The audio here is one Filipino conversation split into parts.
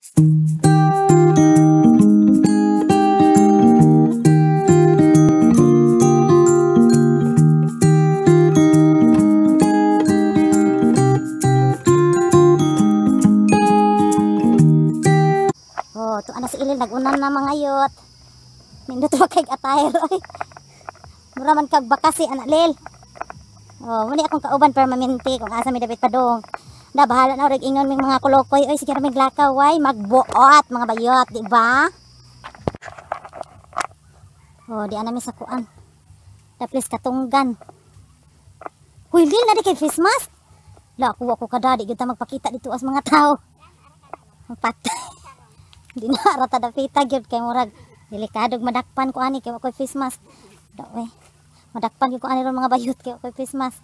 Oh, to ana si Ilil nagunan na mga yot. Nindot wa kay atayr oy. Mura man kag bakasi anak Lil. Oh, muni akong kauban permanente kung asa mi David Padong. Da bahala na og ingon ming mga kulokoy oy sige ra mig lakaw way magbuot mga bayot, di ba? Oh, di ana mi sa kuan. Da please katunggan. Huy Lil na di kay Christmas. La kuha ko kada di gyud ta magpakita dito as mga tao. Patay. Di na rata dapita gyud kay murag delikadog madakpan ko ani kay wakoy face mask. Daw madakpan gyud ko ani ron mga bayot kay wakoy face mask.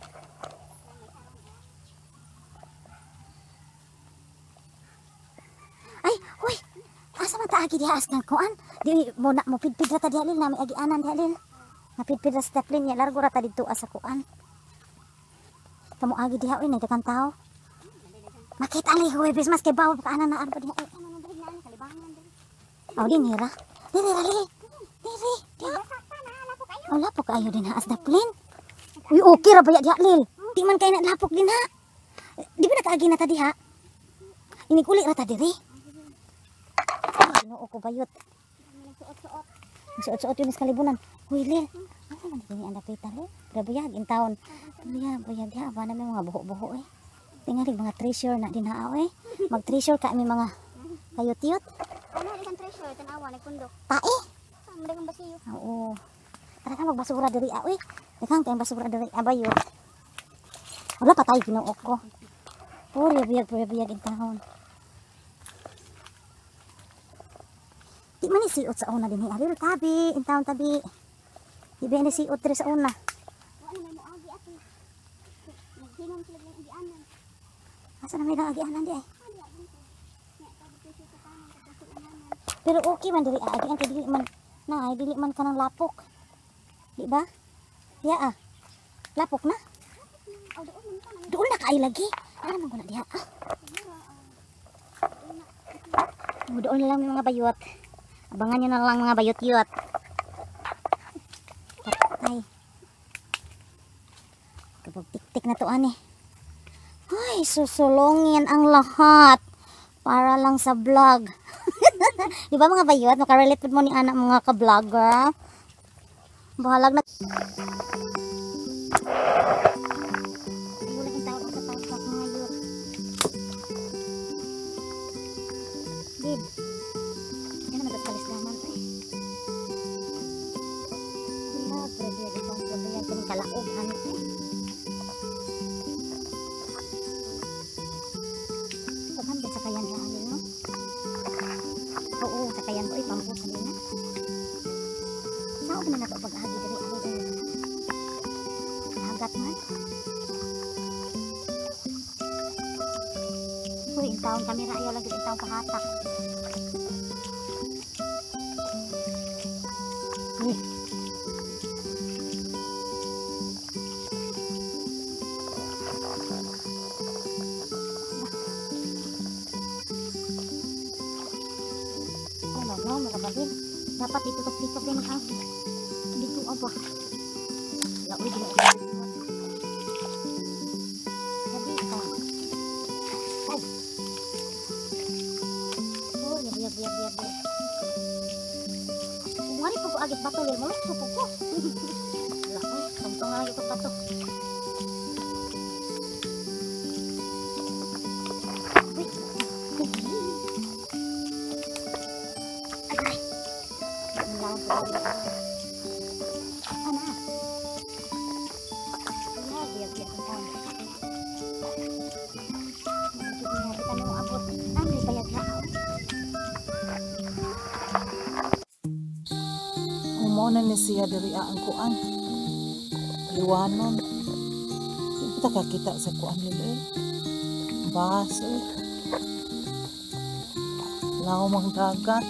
Ay, huy. Asa man ta agi diha as kan kuan? Di mo na mo pidpid ra ta diha Lil na may agianan diha Lil. Napidpid ra sa taplin nya largo ra ta didto asa kuan. Kamu agi diha oy nagdakan tao. Makita ali huy face mask kay bawo ka ana na arba diha. Oh, dinira. Dinira, Lil. Diri. Oh, lapok ayo din ha as daplin. Uy, okay ra baya diha, Lil. Di man kay na lapok din ha. Di ba nakaagi na ta diha? Iniguli ra ta diri. Ginoo ko bayot. Suot-suot yun sa kalibunan. Uy, Lil. Ano man din ang dapitan, Lil? Brabuyag in town. Brabuyag diha ba na may mga buho-buho eh. Tingali mga treasure na din ha eh. Mag-treasure ka mi mga kayot-yot. Ano ikan treasure tanawa nagpundok. Tae. Sama dagang basiyo. Oo. Tara ka magbasura diri awi. Daghang kay basura diri abayot. Wala patay Ginoo ko. Puri biyag in tahon. Di man ni siot sa una dinhi ari tabi in tahon tabi. Di ba ni siot diri sa una. Ano may moagi ato. Naghinom sila ng agianan. Asa na may agianan di ay. Pero okay man diri agi ang dili man na dili man kanang lapok. Di ba? Ya lapok na. Doon na kaay lagi. Ano man ko na diha. Doon na lang yung mga bayot. Abangan nyo na lang mga bayot-yot. Patay. Kapag tik-tik na to ani. Ay, susulongin ang lahat. Para lang sa vlog. Di ba mga bayot? Makarelate mo ni anak mga ka-vlogger. Bahalag na. Bulang tawag sa pagkat mga yut. Dib. Yan naman kalis naman eh. Wala, pwede yan itong pwede yan kung kalaog ano eh. Paghambil sa kayan na alin no? Oo, sa kayan ko ay pampo kanina. Saan na nato pag-ahagi diri ano diri? Hagat man. Uy, intawon kamera ayo lagi intawon pahatak. Uy. No, makabagin. Dapat itutok-tutok din ang dito apa. Ya uy dili. Jadi ka. Ay. Oh, biar. Kumari ko agit bato Lil mo, supo ko. Lah, tong lagi ko bato. Umuna ni siya diri ang kuan. Liwanon. Kita kakita sa kuan nila eh. Bas eh. Lao mang dagat.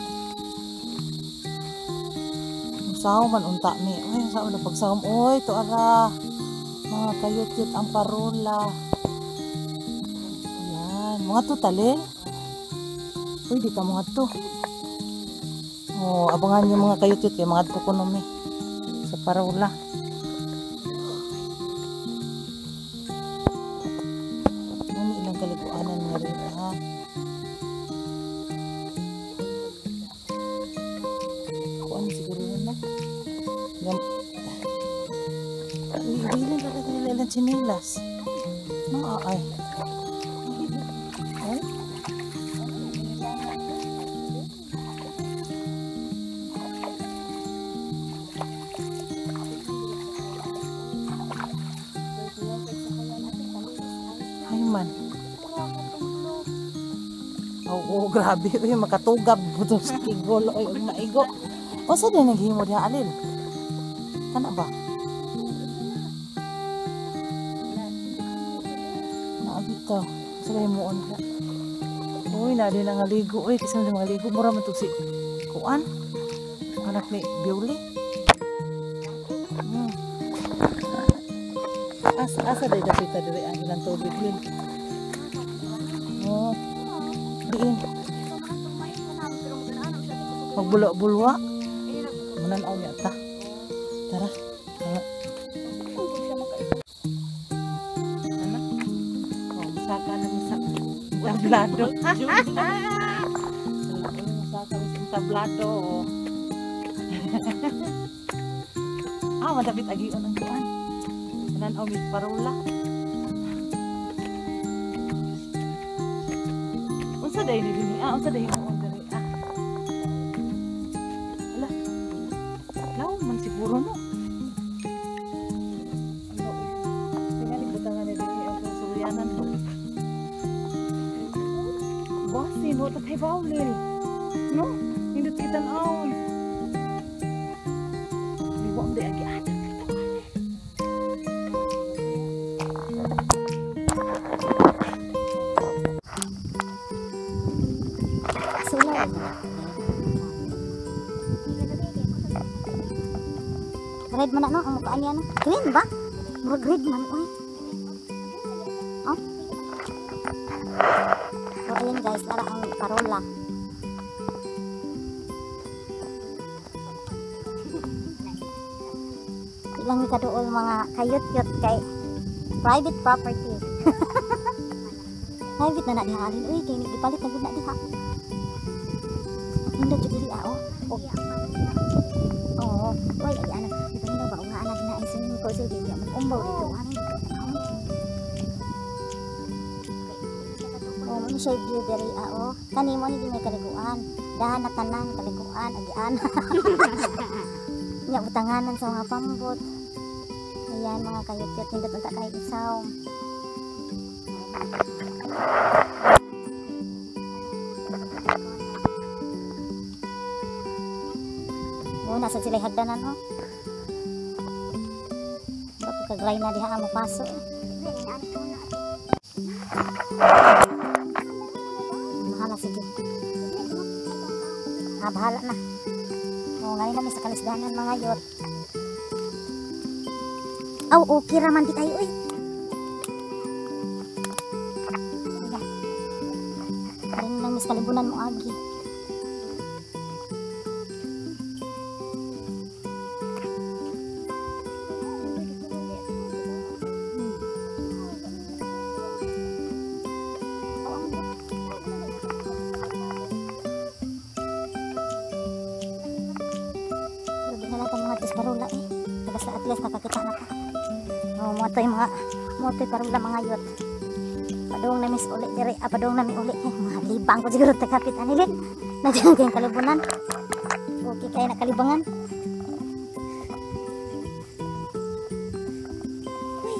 Sao man unta ni. Ay, sao na pagsawom. Oy, to ara. Mga kayot-yot ang parola. Ayan. Mga tutalin. Uy, di ka mga to. Oh, abangan niyo mga kayut-yut kay mga to kuno mi sa Paraula. Ano ilang kaliguanan nga rin ha. Kuan siguro na. Gam. Hindi lang talaga nila ilang sinilas. No, ay. Ay. Ay man. Oo, grabe. Uy, makatugab. Butos kigol. Uy, maigo. O, sa din naghimo diha alin? Kana ba? Naabito. Sa kayo mo on ka. Uy, na din ang aligo. Uy, kasi mga aligo. Mura man to si Kuan. Anak ni Bioli. Asa day dapita diri ang ilang tubig din. Oh. Diin. Magbulwa-bulwa. Mananaw niya ta. Tara. Tara. Ano? Oh, saka na misa. Tablado. Saka na tablado. Madapit agion ang kuan. Mananaw mi Paraula. Unsa day ni dinhi? Unsa day mo diri? Ala. Law man siguro no. Ano? Tingali butangan ni dinhi ang suryanan mo. Basi mo ta kay Paulil. No? Hindi titan aon. Di wa day agi ada. Red man no ang mukhaan niya no. Green ba? Murag red man oy. Oh. So ayun guys, lara ang Paraula. Ilang ni kaduol mga kayut-yut kay private property. Private na diha alin uy kay gipalit na gud na diha. Hindi jud diri oh. Oh, oy ay ana ko sa dia mag-umbaw dito ano oh mo siya view diri kani mo ni may kaliguan dahan na tanan kaliguan agian nya utanganan sa mga pambot ayan mga kayut-yut nindot unta kay isaw nasa sila hagdanan kagray na diha mo paso. Mahala sige. Bahala na. Ngayon kami sa kalisdanan mga yot. Aw, okay raman di tayo uy. Karin lang mis kalibunan mo agi. Paraula Tagas na at least nakakita na pa. Motoy Paraula mga yot. Padung na mis uli diri, padung na mi uli. Mga libang ko siguro takapit anilin. Nandiyan kayong kalibunan. Okay kayo na kalibangan. Uy,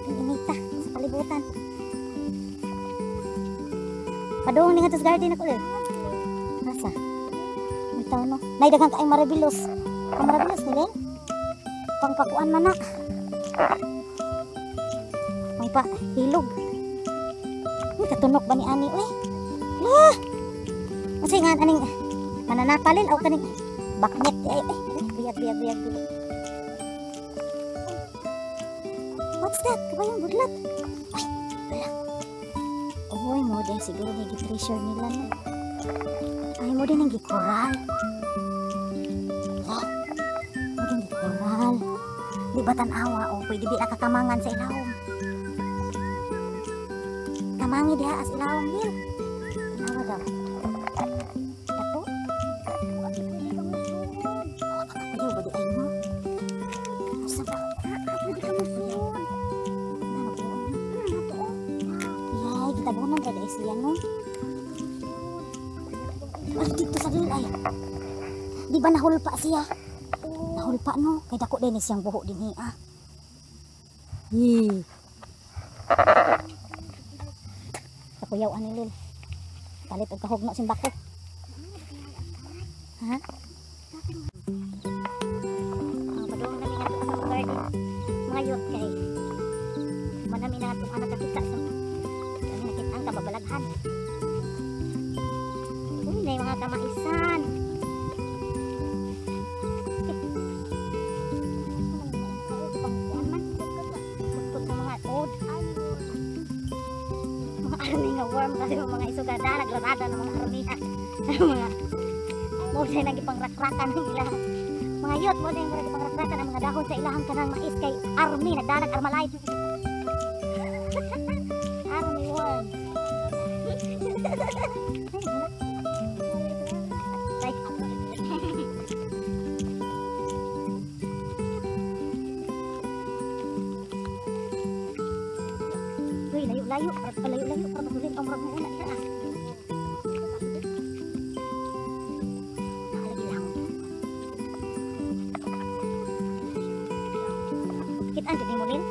ating inita sa kalibutan. Padung ni nga tos garden ako din. Nasa? May tao no? Naidagang kaayong marabilos. Ang marabilos nilin. Pangpakuan man na. Pangpahilog. Uy, katunok ba ni Ani? Uy. Lah! Kasi nga aning mananapalin o kaning baknet. Biyag. What's that? Kabayang budlat. Uy, wala. Uy, mo din siguro may treasure nila na. mo din ang gikoral. Oh, mo din gikoral. Di ba tanawa o pwede di nakakamangan sa ilawom. Kamangi diha as ilawom Lil. Tanawa daw. Dako. Pwede ba di ay mo? Asa ba? Pwede ka masun. Yay, kita bunan rada islian no. Ay, dito sa Lil ay. Di ba nahulpa siya? Nahulpa no, kay dako din siyang buhok din hiya. Yee. Kakuyaw ani Lil. Palit og kahugno simbako. Ha? Padung kami nga sa garden. Mga yot kay. Manami na atong anak nakita sa. Kami nakita ang kababalaghan. Uy, na mga kamaisan. Army nga worm kasi mga isugada nagranada ng mga army mga mo say nagipangраkrakan ng ila mga yot mo din nagipangраkrakan ang mga dahon sa ilahang kanang mais kay army nagdanag armalay army worm layo para magulit ang murag mo una siya lagi lang kitaan din mo Lil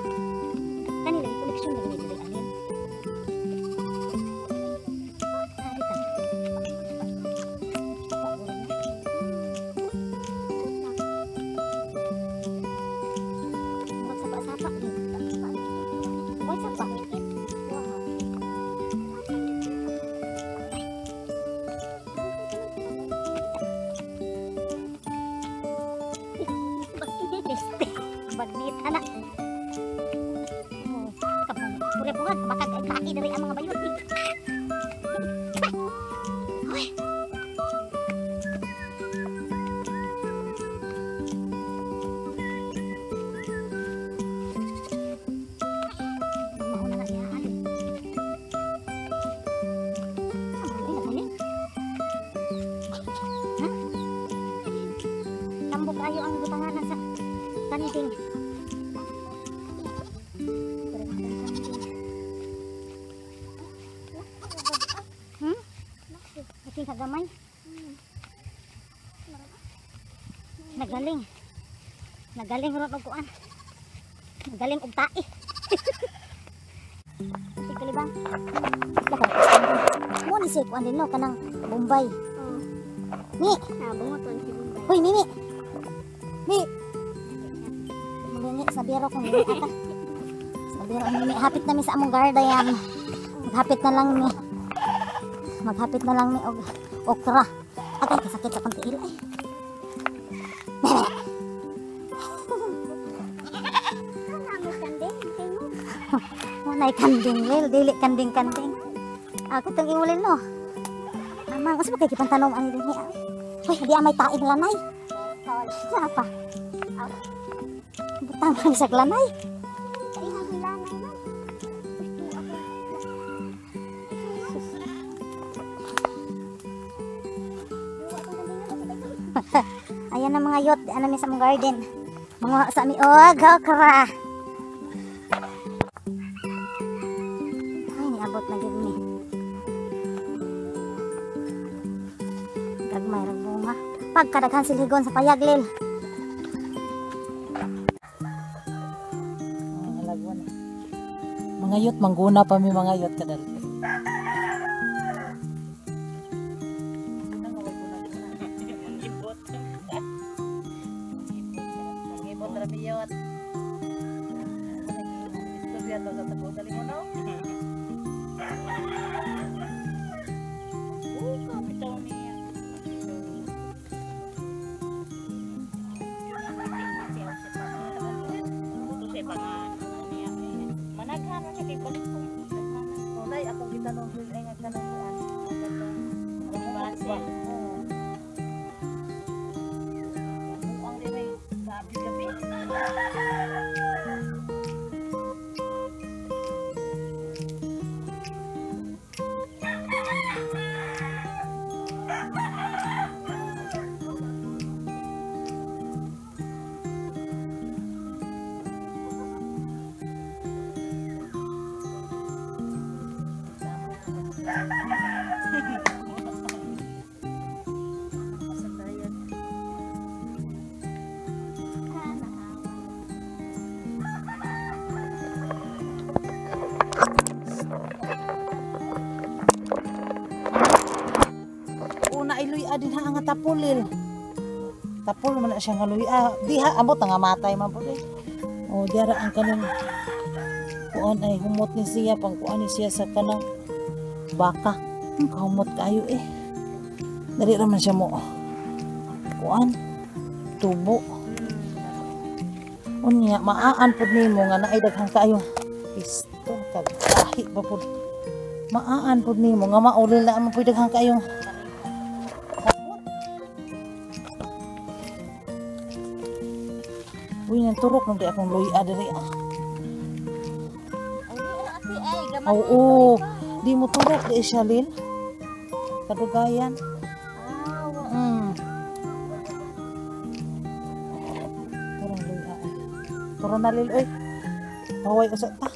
kani lagi koleksyon lagi dito alin sapa-sapa din why sapa bagnit anak. Kapag pure-puran makagkaki dari ang mga bayot. Hoy. Mauna na siya alin. Ha? Tambok kayo ang butanganan sa kanding. Aking kagamay. Nagaling ron og kuan. Nagaling og tae. Sige kalibang. Mo ni si kuan din no kanang Bombay. Ni, bungoton si Bombay. hoy Mimi. Mi. Muli sa biro ko Mimi ata. Sa biro Mimi hapit na mi sa among garda yan. Maghapit na lang ni. Maghapit na lang ni og okra. Atay kasakit sa pantiil ay. Nay kanding Lil, dili kanding-kanding. Ako tong iulin no. Amang kasi kay kipantanom ani dinhi. Hoy, di amay taig lanay. Sa apa? Butang lang sa lanay. Ayan na mga yot, ano mi sa mong garden. Mga sa mi okra. Ay, niabot na gyud ni. Gagmay ra bunga. Pagkadaghan siligon sa payag Lil. Mga yot mangguna pa mi mga yot kadal. na iluya din ha nga tapulil. Tapol man na siya nga luya. Diha amot nga matay man po. O diara ang kanang kuan ay humot ni siya pang kuan ni siya sa kanang baka. Kahumot kayo eh. Dali raman siya mo. Kuan tubo. Unya maaan pud nimo nga naay daghang kayo. Pisto kagahi pa pud. Maaan pud nimo nga maulil na man pud daghang kayo. Uy, nang turok nung di akong luya diri ah. Oo, di mo turok di siya lil. Kadugayan. Turang luya. Turang nalil oy. Baway usap ta.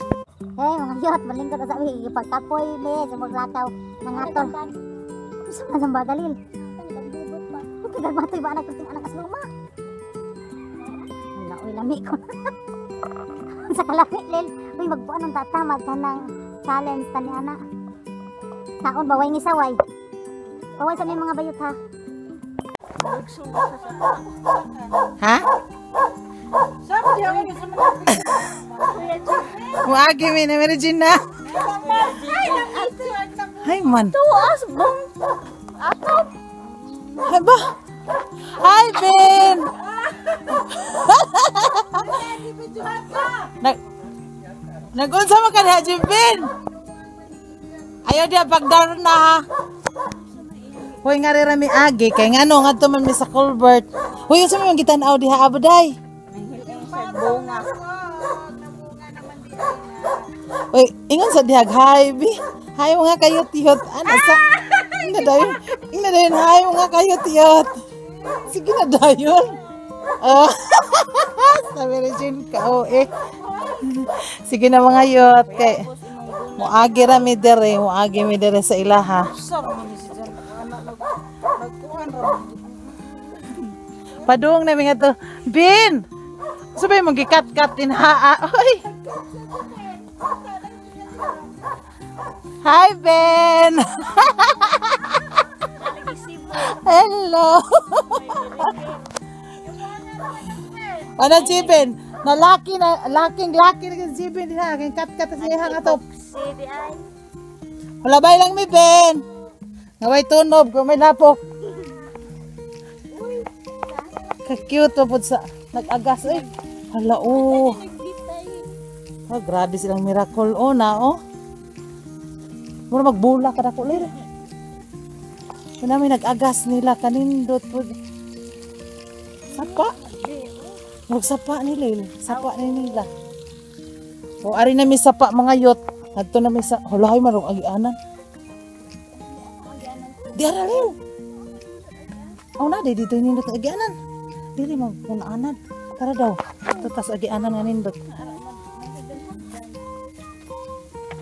Mga yot, malingkod sa sabi, pagkapoy be, sumaglakaw, nangatol. Gusto na sa bagalil. Okay, gagmatoy ba anak anak asluma? Wala, uy, lami ko. Sa kalapit, Lil. Uy, magbuan ng tatamad ka ng challenge tani anak. Saon, baway ni saway. Baway sa may mga bayot ha. Ha? Wagi mi na Regina. Hay man. Tuas bong atop. Hay ba? Hi Ben. Nag-unsa man ka diha Ben? Ayaw dia pagdaron na ha. Hoy nga rami agi kay ngano ngadto man mi sa Colbert. Hoy unsa man gitan-aw diha abaday? Bunga. Hoy ingon sa diha hay bi. Hay mga kayot-yot ana sa Ina dayon hay mga kayot-yot. Sige na dayon. Sabi rin Jin ka eh. Sige na mga yot kay muagi ra mi dere sa ilaha. Padung na mi nga to. Bin. Sabay mong gikat-kat din ha. Oy. Hi Ben. Hello. Ano si Ben? Laki na si Ben ha. Kaya kat-kat siya nga to. Wala bay lang mi Ben. Ngaway tunob kung may lapok. Ka-cute po sa nag-agas eh. Hala oh. Oh, grabe silang miracle oh na oh. Mura magbula ka dako lir. Kaya may nag-agas nila kanindot po. Sapa. Magsapa ni Lil. Sapa ni nila. O ari na mi sapa mga yot. Adto na mi sa hulahay marong agianan. Diara Lil. Oh na dito nindot agianan. Dili magpunaanan. Tara daw. Tutas agianan nga nindot.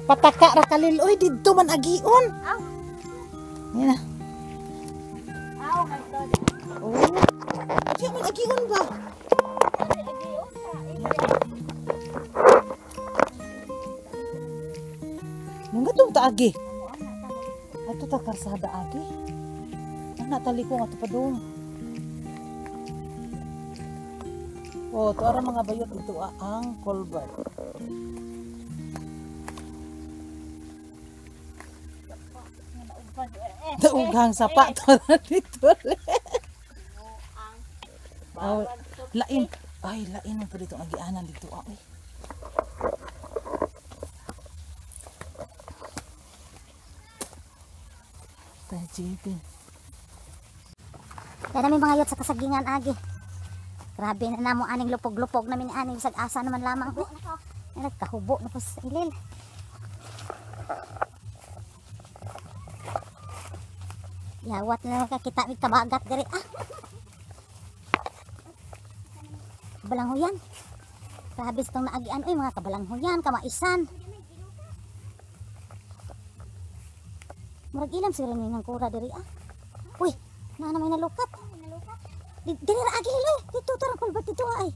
Pataka ra kalil. Uy, dito man agion. Yan na. Oh. Diyan man agion ba? Nung gatong taagi. Ato ta karsada agi. Ana tali ko nga pa doon. Oh, to ara mga bayot ito ang Colbert. Daugang sapato na dito. Oh, lain. Ay, lain mo pa dito ang agianan dito. Ay. Tajipin. Kaya namin mga yot sa kasagingan agi. Grabe na namo aning lupog-lupog namin aning sag-asa naman lamang. Nagkahubo na po sa ilil. Yawat na nakakita may kabagat diri ah. Kabalanghuyan. Grabe itong naagian. Uy mga kabalanghuyan, kamaisan. Murag ilam siguro ng kura diri ah. Uy, na may nalukat. Diri ra agi le. Dito tarang kulbat dito ay.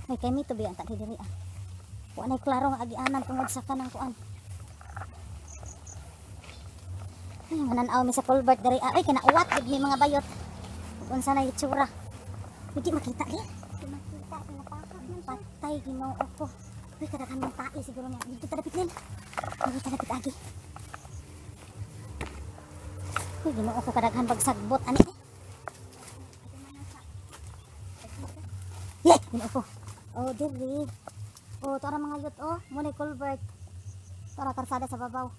May kay mito biya tak diri ah. Wa nay klaro nga agianan tungod sa kanang kuan. Ay, mananaw mi sa culvert diri ah. Ay kinauwat gid mi mga bayot. Unsa na itsura. Hindi makita di. Makita, pinapakap man siya. Patay Ginoo ko. Uy kadaghan ng tae siguro niya. Dito tadapit nil. Dito tadapit agi. Uy Ginoo ko kadaghan pagsagbot ani. Yeah, Ginoo ko. Oh, diri. Oh, tara mga yut oh, muna culvert. Tara karsada sa babaw.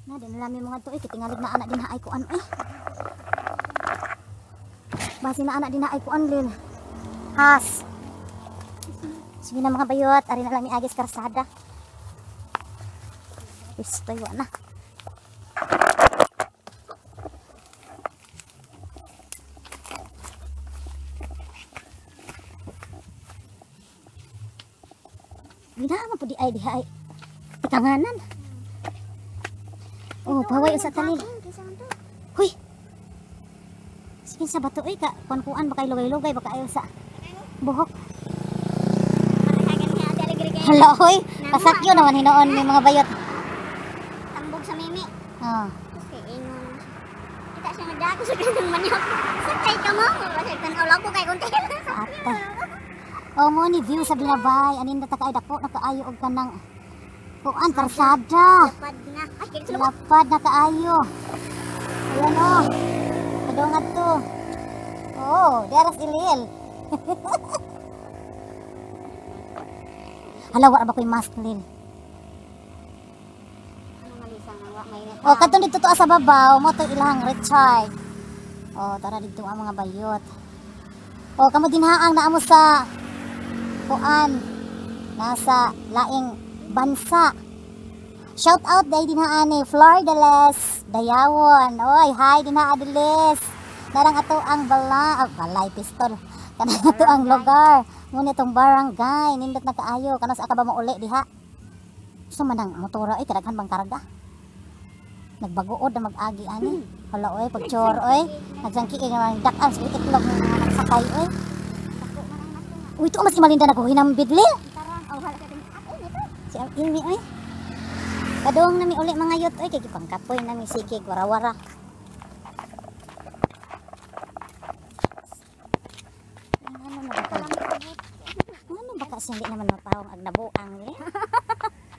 Na din lami mga to kitingalig na anak din haay kuan eh. Basi na anak din haay kuan lil. Has. Sige na mga bayot, ari na lang ni agis karsada. Pistoy wa na. Ginawa po di ay di ay. Tikanganan. Oh, baway sa talil. Huy. Sige sa bato ka kuan-kuan baka lugay-lugay baka ayo sa buhok. Hala hoy, pasakyo naman hinoon may mga bayot. Tambog sa mimi. Oh. Kasi ingon. Kita siya nagdako sa kanang manok. Sakay ka mo. Kasi tanaw ko kay konti. Ata. Oh, mo ni view sa Binabay. Anin na takay dako nakaayo og kanang kuan karsada. Lapad na. Ay, kaya sila Lapad na kaayo. Ayan oh. Kadungat to. Oh, deras ilil. Hala, wala ba ko'y mask lil? ano malisang ang wak mainit. Oh, katong dito to sa babaw, mo to ilang Richard. Oh, tara dito ang mga bayot. Oh, kamo dinhaang naamo sa kuan nasa laing bansa. Shout out day dinhaan ni Flor Deles, Dayawon. Oy, hi dinhaa Deles. Narang ato ang balay pistol. Kanang ato ang lugar. Ngunit itong barangay, nindot na kaayo. Kanos aka ba mo uli diha? Gusto man ang motora, kadaghan bang karga? Nagbaguod na mag-agi ani. Hala oy, pagchor oy. Nagsangki kay nga dak-an sa itlog ng mga nagsakay oy. Uy, ito mas imalinda na ko hinambid lil. Tarang, oh, wala ka din. Ay, nito. Si Ilmi oy. Kadong nami uli mga yut oy kay gipangkapoy nami sikig wara-wara. Ano ba kasi hindi naman mapawang agnabuang ni?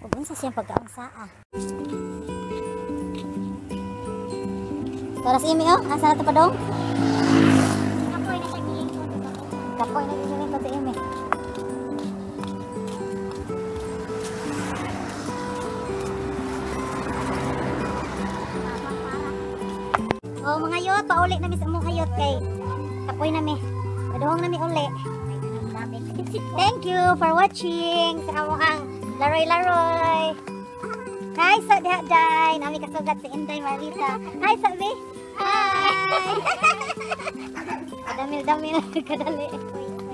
Ug unsa siyang pagkaon saa. Karas imi oh, asa na to padong? Kapoy na sa giling ko. Kapoy na giling ko si imi. Oh mga yot, pauli na mi sa mga yot kay kapoy na mi. Padong na mi uli. Thank you for watching sa among laroy-laroy. Hi sa diha-day. Nami kasugat si Inday Marita. Hi sa bi. Hi. Kadamil-damil kadali.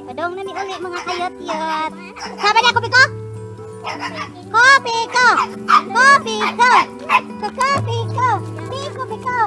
Padong na mi uli mga kayot-yot. Sabi niya kopi ko? Kopi ko. Kopi ko. Kopi ko. Kopi ko.